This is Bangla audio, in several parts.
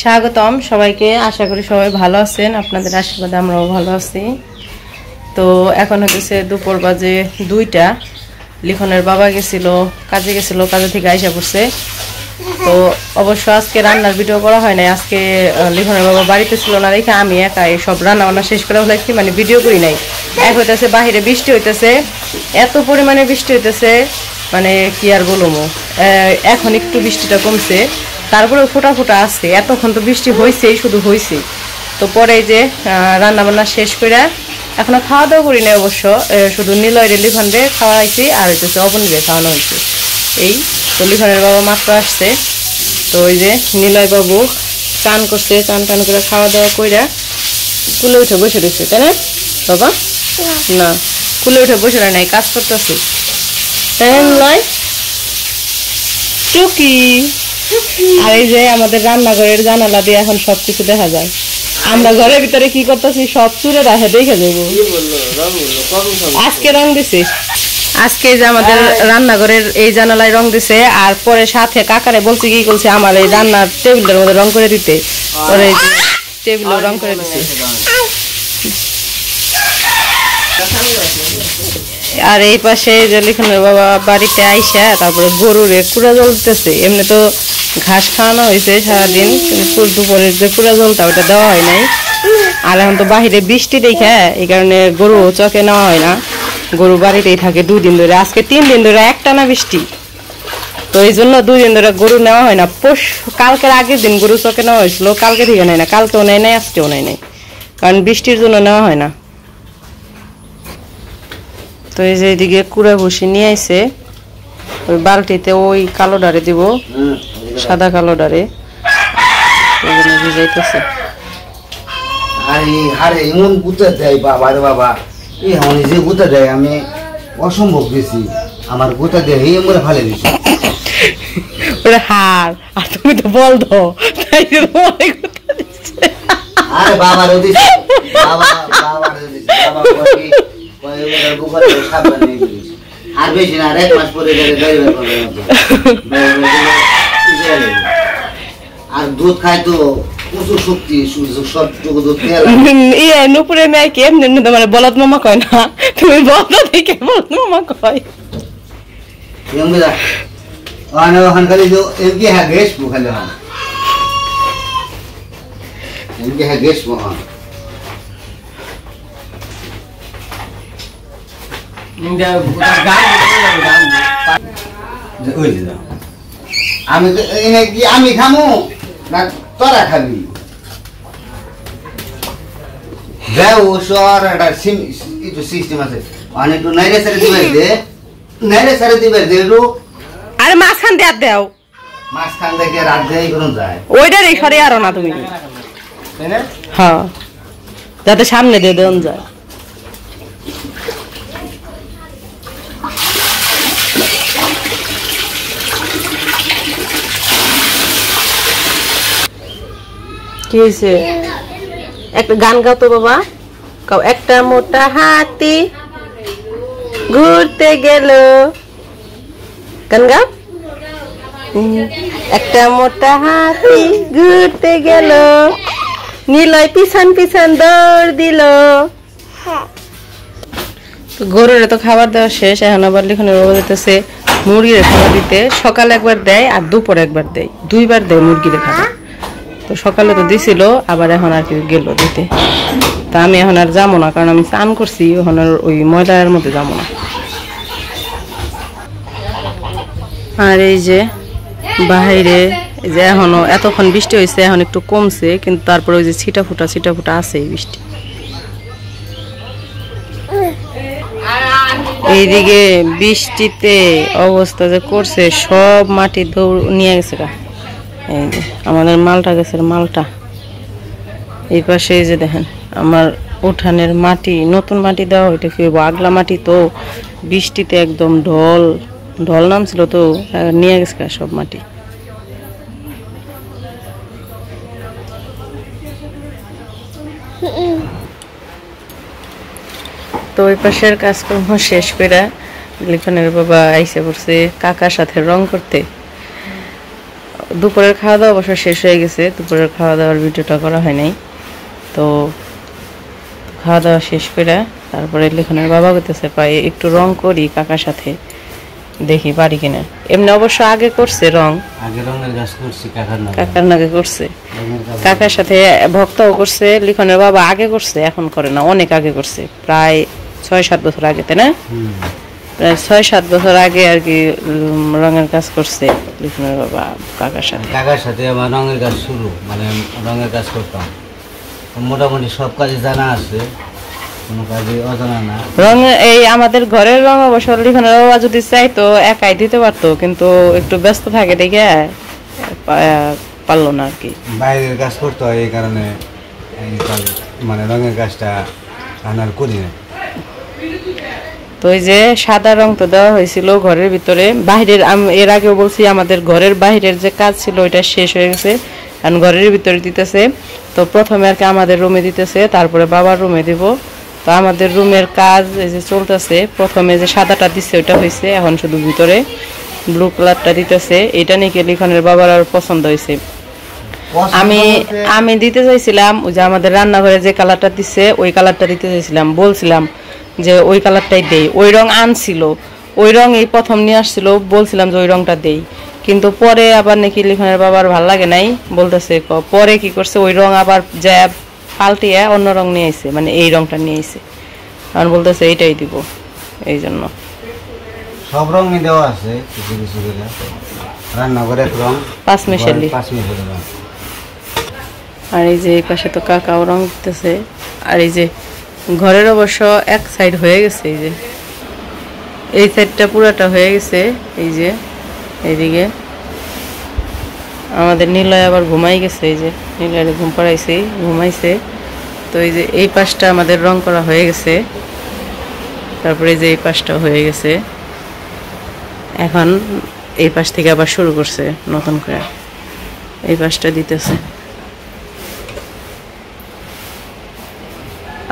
স্বাগতম সবাইকে। আশা করি সবাই ভালো আছেন, আপনাদের আশীর্বাদে আমরাও ভালো আছি। তো এখন হচ্ছে দুপুর বাজে 2টা। লিখনের বাবা কাজে গেছিল, কাজে থেকে আইসা পড়ছে। তো অবশ্য আজকে রান্নার ভিডিও করা হয় নাই। আজকে লিখনের বাবা বাড়িতে ছিল না দেখে আমি একাই সব রান্না বান্না শেষ করে ফেলেছি, মানে ভিডিও করি নাই। এক হইতেছে বাহিরে বৃষ্টি হইতেছে, এত পরিমাণে বৃষ্টি হইতেছে মানে কি আর বলবো। এখন একটু বৃষ্টিটা কমছে, তারপরে ফোটা ফোটা আসছে। এতক্ষণ তো বৃষ্টি হয়েছেই, শুধু হয়েছে। তো পরে যে রান্না বান্না শেষ করে এখনো খাওয়া দাওয়া করি নাই অবশ্য, শুধু নিলয় লিখনরে খাওয়াইছি আর হইতেছে অবনীরে খাওয়ানো হয়েছে। এই তো লিখনের বাবা মাত্র আসছে। তো ওই যে নিলয় বাবু চান করছে, চান টান করে খাওয়া দাওয়া কইরা কুলে উঠে বসে রয়েছে, তাই না বাবা? না, কুলে উঠে বসে নাই, কাজ করতেছে, তাই না নিলয়? টুকি। আর এই যে আমাদের রান্নাঘরের জানালা দিয়ে এখন সবকিছু দেখা যায়। আমরা ঘরের ভিতরে কি করতেছি সব চুরে রাখে দেখে যাবো। আজকে রং দিছে, আজকে যে আমাদের রান্নাঘরের এই জানালায় রং দিছে। আর পরে সাথে কাকারে বলছে কি করছে আমার এই রান্নার টেবিলের মধ্যে রং করে দিতে, পরে টেবিলে রং করে দিছে। আর এই পাশে যে লিখনের বাবা বাড়িতে আইসা তারপরে গরুরে কুড়া জল দিতেছে। এমনি তো ঘাস খাওয়ানো হয়েছে সারাদিন, কিন্তু দুপুরের যে কুড়া জলটা ওটা দেওয়া হয় নাই। আর এখন তো বাহিরে বৃষ্টি দেখে এই কারণে গরু চকে নেওয়া হয় না, গরু বাড়িতেই থাকে 2 দিন ধরে। আজকে 3 দিন ধরে একটানা বৃষ্টি, তো এই জন্য 2 দিন ধরে গরু নেওয়া হয় না। কালকের আগের দিন গরু চকে নেওয়া হয়েছিল, কালকে থেকে নেয় না, কালকেও নেয় নাই, আজকেও নেয় নাই, কারণ বৃষ্টির জন্য নেওয়া হয় না। তো এই যে এদিকে কুড়া ভুসি নিয়ে আইছে, ওই বালতিতে ওই কালো ডারে দিব, সাদা কালো ডারে ভিজাইতেছে। আরে এমন গুতা দেয় বাবা রে বাবা, এই আমি যে গুতা দেয় আমি অসম্ভব বেশি, আমার গুতা দেয় এই মরে ফালে দিছে। ওরে হার, আর তুমি তো বল দো, তাই তোমারে গুতা দিছে। আরে বাবা রে দিছে, বাবা রে দিছে, বাবা কই ওরা গুফা তো সাবধান নেই দিছে। আর বেশি না, 1 মাস পরে গেলে গাড়ি বের করবে। আর দুধ খায় তো প্রচুর শক্তি, সবটুকু দুধ খেয়ে ইয়ে নুপুরে মেয়ে কি এমনি তোমার বলদ মামা কয় না, তুমি বলদ দেখে বলদ মামা কয়। খালি এমকি হ্যাঁ গেছ খালি হ্যাঁ এমকি হ্যাঁ গেছ হ্যাঁ আমি খামু না তোরা খাবি? সিস্টেম আছে অনেক নাইরে সারে দিবে দে, নাইরে সারে দিবে দে। আরে মাছখান দিয়ে দাও, মাছখান থেকে রাত দেয় কোন যায় ওইটারই সরে আরো না তুমি, তাই না? হ্যাঁ, যাতে সামনে দিয়ে দেন যায়। কি হয়েছে? একটা গান গাও তো বাবা, গাও। একটা মোটা হাতি ঘুরতে গেল, গান গাও। একটা মোটা হাতি ঘুরতে গেল, নিলয় পিছন পিছন দৌড় দিল। গরুরে তো খাবার দেওয়া শেষ, এখন আবার লিখনের বাবা দিতেছে মুরগির খাবার দিতে। সকালে একবার দেয় আর দুপুরে একবার দেয়, 2 বার দেয় মুরগির খাবার। তো সকালে তো দিছিল, আবার এখন আর কি গেল দিতে। তা আমি এখন আর যাবো না, কারণ আমি স্নান করছি, এখন আর ওই ময়লার মধ্যে যাবো না। আর এই যে বাহিরে যে এখনো এতক্ষণ বৃষ্টি হয়েছে, এখন একটু কমছে, কিন্তু তারপরে ওই যে ছিটা ফুটা আছে এই বৃষ্টি। এইদিকে বৃষ্টিতে অবস্থা যে করছে, সব মাটি দৌড় নিয়ে গেছে গা। এই যে আমাদের মালটা গেছে, মালটা এই পাশে। এই যে দেখেন আমার উঠানের মাটি, নতুন মাটি দেওয়া, ওইটা কি আগলা মাটি, তো বৃষ্টিতে একদম ঢল নামছিল, তো নিয়ে গেছে সব মাটি। তো ওই পাশের কাজকর্ম শেষ করে লিখনের বাবা আইসে পড়ছে কাকার সাথে রং করতে। দুপুরের খাওয়া দাওয়া অবশ্য শেষ হয়ে গেছে, দুপুরের খাওয়া দাওয়ার ভিডিওটা করা হয় নাই। তো খাওয়া দাওয়া শেষ করে তারপরে লিখনের বাবা করতেছে পাই একটু রং করি কাকার সাথে, দেখি পারি কিনা। এমনি অবশ্য আগে করছে রং, আগে রঙের কাজ করছি কাকার নাগে করছে, কাকার সাথে ভক্তও করছে। লিখনের বাবা আগে করছে, এখন করে না, অনেক আগে করছে, প্রায় 6-7 বছর আগে, তাই না? প্রায় 6-7 বছর আগে আর কি রঙের কাজ করছে লিখনের বাবা কাকার সাথে। আমার রঙের কাজ শুরু, মানে রঙের কাজ করতাম, মোটামুটি সব কাজে জানা আছে, কোনো কাজে অজানা না। রং এই আমাদের ঘরের রং অবশ্য লিখনের বাবা যদি চাইতো একাই দিতে পারতো, কিন্তু একটু ব্যস্ত থাকে দেখে পারলো না আর কি। বাইরের কাজ করতে হয়, এই কারণে মানে রঙের কাজটা আনার করি না। তো ওই যে সাদা রং তো দেওয়া হয়েছিল ঘরের ভিতরে, বাহিরের এর আগেও বলছি আমাদের ঘরের বাহিরের যে কাজ ছিল ওইটা শেষ হয়ে গেছে, কারণ ঘরের ভিতরে দিতেছে। তো প্রথমে আর কি আমাদের রুমে দিতেছে, তারপরে বাবার রুমে দিব। তো আমাদের রুমের কাজ এই যে চলতেছে, প্রথমে যে সাদাটা দিচ্ছে ওইটা হয়েছে, এখন শুধু ভিতরে ব্লু কালারটা দিতেছে। এটা নাকি লিখনের বাবার আর পছন্দ হয়েছে। আমি দিতে চাইছিলাম ওই যে আমাদের রান্নাঘরে যে কালারটা দিচ্ছে ওই কালারটা দিতে চাইছিলাম, বলছিলাম যে ওই কালারটাই দেই, ওই রং আনছিল, ওই রং এই প্রথম নিয়ে আসছিল, বলছিলাম যে ওই রংটা দেই, কিন্তু পরে আবার নাকি লিখনের বাবার ভাল লাগে নাই, বলতেছে পরে কি করছে ওই রং আবার যা পাল্টিয়ে অন্য রং নিয়ে আইছে, মানে এই রংটা নিয়ে আইছে, কারণ বলতেছে এইটাই দিব। এই জন্য সব রঙই দেওয়া আছে, কিছু কিছু রান্নাঘরের রং 5 মিশালি। রং। আর এই যে এই পাশে তো কাকাও রং দিতেছে। আর এই যে ঘরের অবশ্য এক সাইড হয়ে গেছে, এই যে এই সাইডটা পুরাটা হয়ে গেছে। এই যে এইদিকে আমাদের নীলয় আবার ঘুমাই গেছে, এই যে নীলয় ঘুম পাড়াইছে, ঘুমাইছে। তো এই যে এই পাশটা আমাদের রং করা হয়ে গেছে, তারপরে এই যে এই পাশটা হয়ে গেছে, এখন এই পাশ থেকে আবার শুরু করছে নতুন করে, এই পাশটা দিতেছে।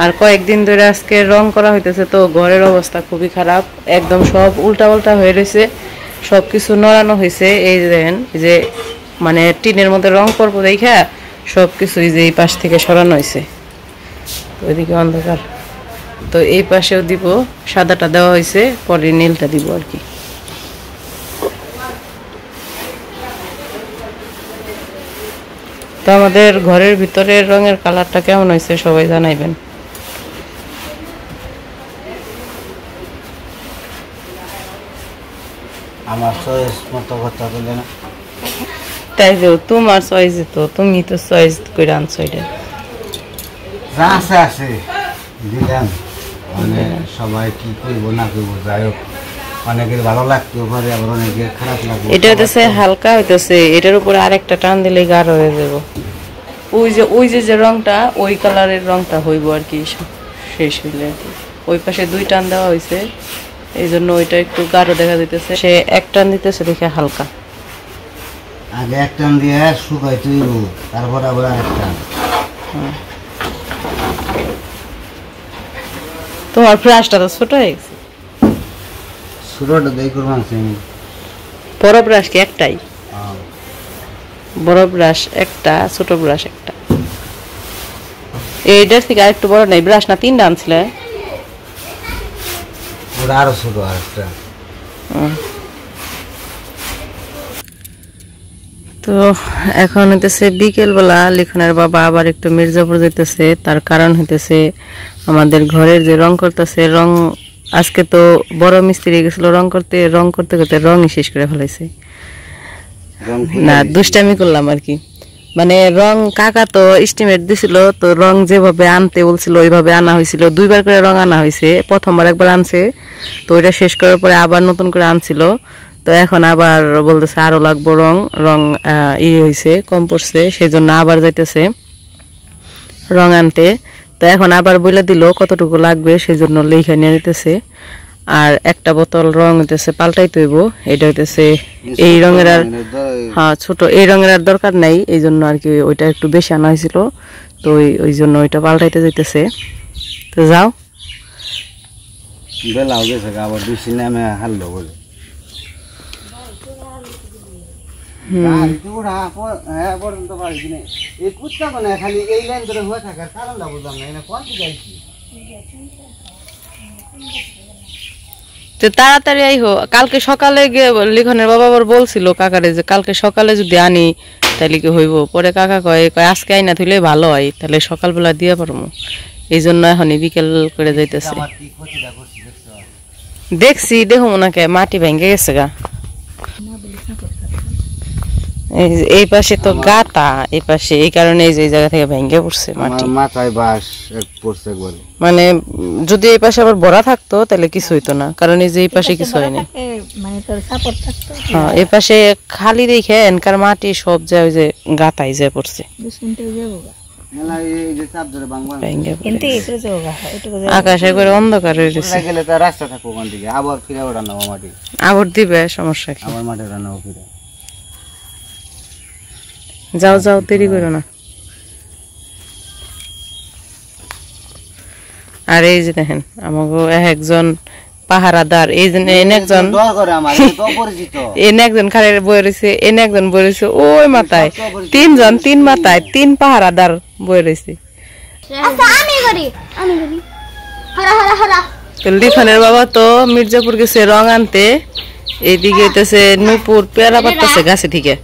আর কয়েকদিন ধরে আজকে রং করা হইতেছে, তো ঘরের অবস্থা খুবই খারাপ, একদম সব উল্টা পাল্টা হয়ে রয়েছে, সব কিছু নড়ানো হয়েছে। এই যে দেখেন, যে মানে টিনের মধ্যে রং করবো দেখা সব কিছু এই যে এই পাশ থেকে সরানো হয়েছে, ওইদিকে অন্ধকার। তো এই পাশেও দিব, সাদাটা দেওয়া হয়েছে, পরে নীলটা দিব আর কি। তো আমাদের ঘরের ভিতরের রঙের কালারটা কেমন হয়েছে সবাই জানাইবেন। আমার চয়েস মতো কথা বলে না, তাই যে তোমার চয়েস, তো তুমি তো চয়েস করে আনছো, এটা যা আছে আছে দিলাম, মানে সবাই কি করবো না করবো, যাই হোক অনেকের ভালো লাগতেও পারে, আবার অনেকের খারাপ লাগবে। এটা হইতেছে হালকা হইতেছে, এটার উপরে আরেকটা টান দিলে গাঢ় হয়ে যাব। ওই যে যে রংটা ওই কালারের রংটা হইব আর কি, শেষ হইলে আর কি। ওই পাশে 2 টান দেওয়া হয়েছে, এই জন্য ওইটা একটু গাঢ় দেখা দিতেছে, সে 1 টান দিতেছে দেখে হালকা। আগে 1 টান দিয়ে শুকাই তৈরি, তারপর আবার 1 টান। তোমার ব্রাশটা তো ছোট হয়ে গেছে, ছোটটা দিয়ে করবান বড় ব্রাশ কি একটাই? বড় ব্রাশ একটা, ছোট ব্রাশ একটা। এইটার থেকে আরেকটু বড় নাই ব্রাশ, না 3টা আনছিলে? আরো ছোট আরেকটা। তো এখন হইতেছে বিকেলবেলা, লিখনের বাবা আবার একটু মির্জাপুর যেতেছে, তার কারণ হইতেছে আমাদের ঘরের যে রং করতেছে, রং আজকে তো বড় মিস্ত্রি গেছিল রং করতে করতে রংই শেষ করে ফেলাইছে। না দুষ্টামি করলাম আর কি, মানে রং কাকা তো এস্টিমেট দিছিল, তো রং যেভাবে আনতে বলছিল ওইভাবে আনা হয়েছিল, 2বার করে রং আনা হয়েছে, প্রথমবার একবার আনছে, তো ওইটা শেষ করার পরে আবার নতুন করে আনছিল, তো এখন আবার বলতেছে আরো লাগবো রং হয়েছে, কম পড়ছে, সেই জন্য আবার যাইতেছে রং আনতে। তো এখন আবার বলে দিল কতটুকু লাগবে, সেই জন্য লেখা নিয়ে নিতেছে। আর একটা বোতল রং হইতেছে পাল্টাইতে হইব, এটা হইতেছে এই রঙের আর, হ্যাঁ ছোট, এই রঙের আর দরকার নাই, এই জন্য আর কি ওইটা একটু বেশি আনা হয়েছিল, তো ওই জন্য ওইটা পাল্টাইতে যাইতেছে। তো যাও বেলা গেছে, আবার বেশি নামে হারলো বলে। হ্যাঁ পর্যন্ত পারিস না এই কুত্তা মানে খালি এই লাইন ধরে হয়ে থাকার কারণটা বুঝলাম না কোন দিকে আইছি তো তাড়াতাড়ি আইহো কালকে সকালে গিয়ে লিখনের বাবা আবার বলছিল কাকারে যে কালকে সকালে যদি আনি তাহলে কি হইব পরে কাকা কয় আজকে আইনা থইলে ভালো হয় তাহলে সকালবেলা দিয়ে পারবো এই জন্য এখনই বিকেল করে যাইতেছে দেখছি দেখো ওনাকে মাটি ভেঙে গেছে গা এই পাশে তো গাতা এই পাশে এই কারণে এই জায়গা থেকে ভেঙে পড়ছে মাটি মাথায় বাস পড়ছে একবার মানে যদি এই পাশে আবার ভরা থাকতো তাহলে কিছু হইতো না কারণ এই যে এই পাশে কিছু হয়নি মানে তোর সাপোর্ট থাকতো হ্যাঁ এই পাশে খালি দেখে এনকার মাটি সব যায় ওই যে গাতাই যায় পড়ছে আকাশে করে অন্ধকার হয়ে গেছে গেলে তো রাস্তা থাকবো ওখান থেকে আবার ফিরে রান্নাবো মাটি আবার দিবে সমস্যা কি আবার মাঠে রান্নাবো ফিরে যাও যাও দেরি করো না আর এই যে দেখেন আমাকে একজন পাহারাদার এই যে একজন একজন খালি বয়ে রয়েছে এনে একজন বয়ে রয়েছে ওই মাথায় তিন মাথায় তিন পাহারাদার বয়ে রয়েছে লিখনের বাবা তো মির্জাপুর গেছে রং আনতে এইদিকে হইতেছে নূপুর পেয়ারা পাড়তেছে গাছে থেকে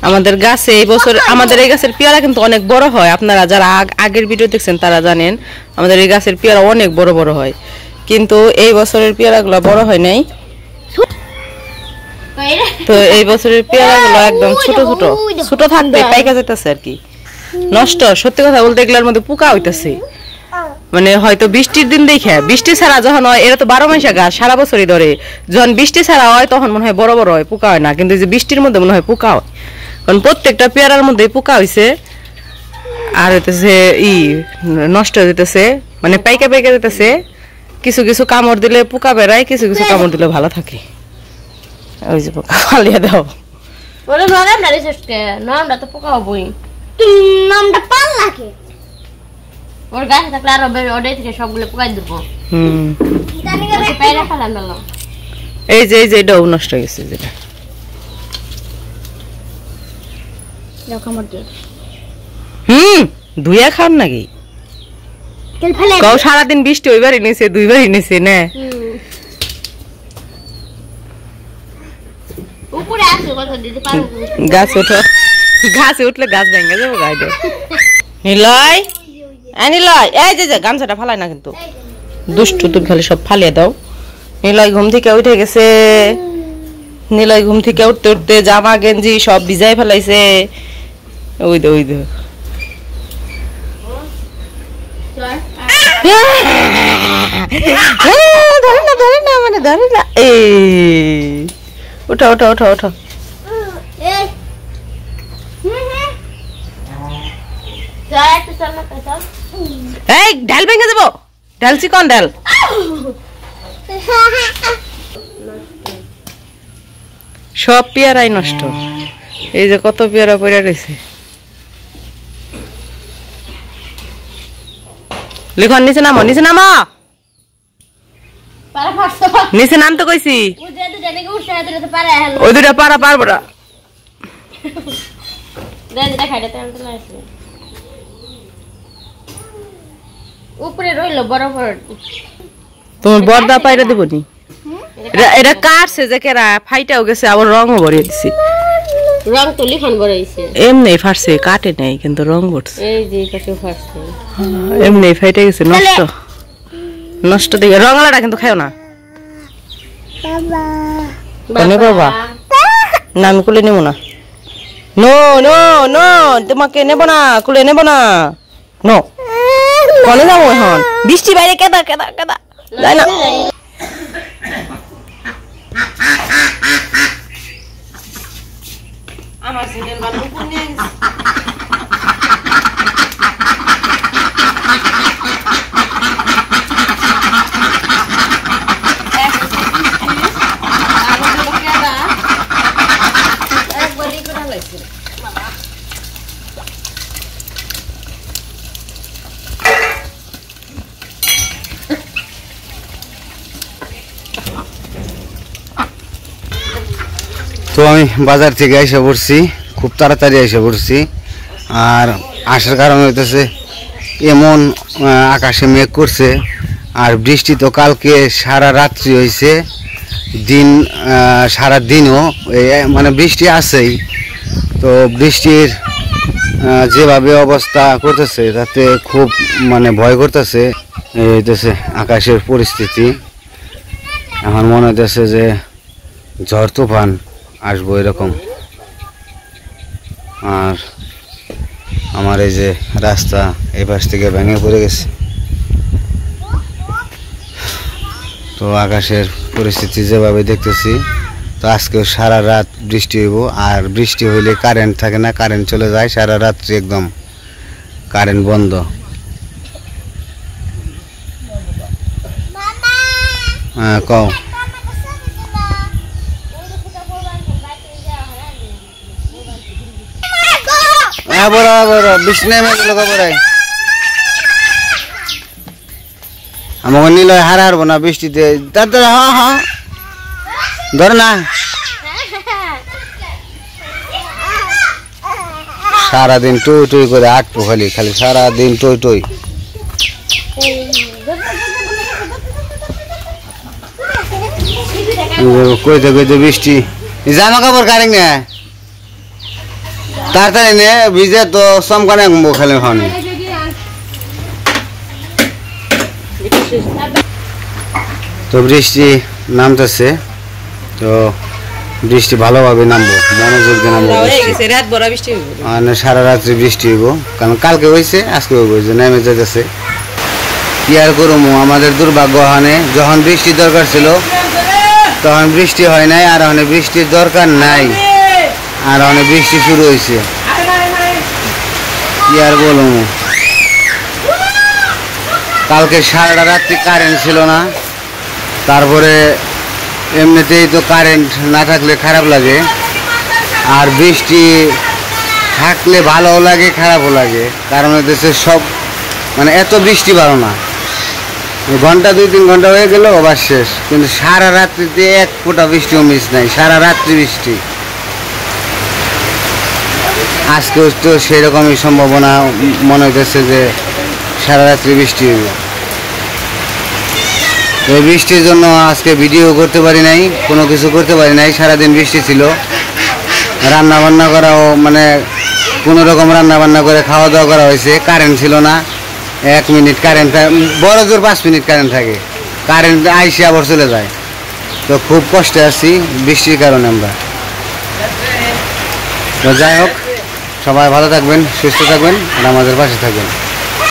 আমাদের গাছে এই বছর আমাদের এই গাছের পেয়ারা কিন্তু অনেক বড় হয় আপনারা যারা আগের ভিডিও দেখছেন তারা জানেন আমাদের এই গাছের পেয়ারা অনেক বড় বড় হয় কিন্তু এই বছরের পেয়ারাগুলো বড় হয় নাই তো এই বছরের পেয়ারাগুলো একদম ছোট ছোট ছোট থাকবে পাইকা যেতেছে আর কি নষ্ট সত্যি কথা বলতে এগুলোর মধ্যে পোকা হইতেছে মানে হয়তো বৃষ্টির দিন দেখে বৃষ্টি ছাড়া যখন হয় এরা তো 12 মাসে গাছ সারা বছরই ধরে যখন বৃষ্টি ছাড়া হয় তখন মনে হয় বড় বড় হয় পোকা হয় না কিন্তু যে বৃষ্টির মধ্যে মনে হয় পোকা হয় কারণ প্রত্যেকটা পেয়ারার মধ্যে পোকা হয়েছে আর হইতেছে নষ্ট হয়ে যেতেছে মানে পাইকা পাইকা যেতেছে কিছু কিছু কামড় দিলে পোকা বেড়ায় কিছু কিছু কামড় দিলে ভালো থাকে ওই যে পোকা ফালিয়ে দাও ওরে নামটা রিসেস্টকে নামটা তো পোকা হবই নামটা পাল লাগে ওর গাছে থাকলে আরো ওডে থেকে সবগুলো পোকা দিব জানি করে পায়রা ফেলাম না এই যে এটাও নষ্ট হয়ে গেছে যেটা যাও কামড় দিও ধুইয়া খান নাকি তেল ফেলে কও সারাদিন বৃষ্টি ওইবারই নিছে দুইবারই নিছে না উপরে আসো কথা দিতে পারো গাছে উঠলে গাছ ভেঙে যাবো গাইডে নিলয় নিলয় এই যে গামছাটা ফালাই না কিন্তু দুষ্টু তুমি খালি সব ফালিয়ে দাও নিলয় ঘুম থেকে উঠে গেছে নিলয় ঘুম থেকে উঠতে উঠতে জামা গেঞ্জি সব ভিজাই ফেলাইছে ওই দে ধরে না মানে ধরে না ওঠো এই ডাল ভেঙে যাবো ডাল চিকন ডাল সব পেয়ারাই নষ্ট এই যে কত পেয়ারা পড়ে রয়েছে লিখন নিচে নামো নিচে নামতে কইছি ওই দুটা পারা পারবো না উপরে রইল বড় বড় তোমার বর্দা পাইরা দেবো নি এটা কাটছে যে কেরা ফাইটাও গেছে আবার রঙও ভরিয়ে দিছি রং তো লিখন বড়াইছে এমনি ফাটছে কাটে নাই কিন্তু রং ভরছে এই যে কাছে ফাটছে এমনি ফাইটা গেছে নষ্ট দেখে রঙালাটা কিন্তু খাও না বাবা না আমি কুলে নেবো না নো তোমাকে নেব না কুলে নেব না নো কলে যাবো এখন বৃষ্টি বাইরে কেদা যাই না আমার সিঙ্গেল বালু কোন নিয়ে গেছে তো আমি বাজার থেকে এসে পড়ছি, খুব তাড়াতাড়ি এসে পড়ছি। আর আসার কারণ হইতেছে এমন আকাশে মেঘ করছে, আর বৃষ্টি তো কালকে সারা রাত্রি হয়েছে, দিন সারা দিনও মানে বৃষ্টি আছেই। তো বৃষ্টির যেভাবে অবস্থা করতেছে তাতে খুব মানে ভয় করতেছে। এই হইতেছে আকাশের পরিস্থিতি। আমার মনে হইতেছে যে ঝড় তুফান আসবো এরকম। আর আমার এই যে রাস্তা এই পাশ থেকে ভেঙে পড়ে গেছে। তো আকাশের পরিস্থিতি যেভাবে দেখতেছি, তো আজকেও সারা রাত বৃষ্টি হইব। আর বৃষ্টি হইলে কারেন্ট থাকে না, কারেন্ট চলে যায় সারা রাত্রি, একদম কারেন্ট বন্ধ। হ্যাঁ কও। হ্যাঁ বড় বড় বৃষ্টি নেমে গেল খবরে। আমাকে নিল হারবো না বৃষ্টিতে। হ্যাঁ হ্যাঁ ধর না, সারাদিন টই টই করে আটপো, খালি খালি সারাদিন টই টই। কইতে কইতে বৃষ্টি, জামা কাপড় কারেন না তাড়াতাড়ি নে, ভিজে তো চমকানে খালি হয়নি। তো বৃষ্টি নামতেছে, তো বৃষ্টি ভালোভাবে নামবো, মনোযোগ দিয়ে নামবো। সারা রাত্রি বৃষ্টি হইব, কারণ কালকে হয়েছে আজকে হইব, নেমে যেতেছে। কি আর করবো, আমাদের দুর্ভাগ্য। হানে যখন বৃষ্টির দরকার ছিল তখন বৃষ্টি হয় নাই, আর ওখানে বৃষ্টির দরকার নাই, আর অনেক বৃষ্টি শুরু হয়েছে। কি আর বলবো, কালকে সারাটা রাত্রি কারেন্ট ছিল না। তারপরে এমনিতেই তো কারেন্ট না থাকলে খারাপ লাগে, আর বৃষ্টি থাকলে ভালোও লাগে খারাপও লাগে। কারণ দেশে সব মানে এত বৃষ্টি ভালো না, ঘন্টা 2-3 ঘন্টা হয়ে গেল আবার শেষ। কিন্তু সারা রাত্রিতে এক ফোঁটা বৃষ্টিও মিস নাই, সারা রাত্রি বৃষ্টি। আজকে তো সেরকমই সম্ভাবনা মনে হইতেছে যে সারা রাত্রি বৃষ্টি হইবে। এই বৃষ্টির জন্য আজকে ভিডিও করতে পারি নাই, কোনো কিছু করতে পারি নাই। সারাদিন বৃষ্টি ছিল, রান্না বান্না করাও মানে কোনো রকম রান্না বান্না করে খাওয়া দাওয়া করা হয়েছে। কারেন্ট ছিল না, 1 মিনিট কারেন্ট, বড় জোর 5 মিনিট কারেন্ট থাকে, কারেন্ট আইসে আবার চলে যায়। তো খুব কষ্টে আছি বৃষ্টির কারণে আমরা। তো যাই হোক, সবাই ভালো থাকবেন, সুস্থ থাকবেন, আর আমাদের পাশে থাকবেন।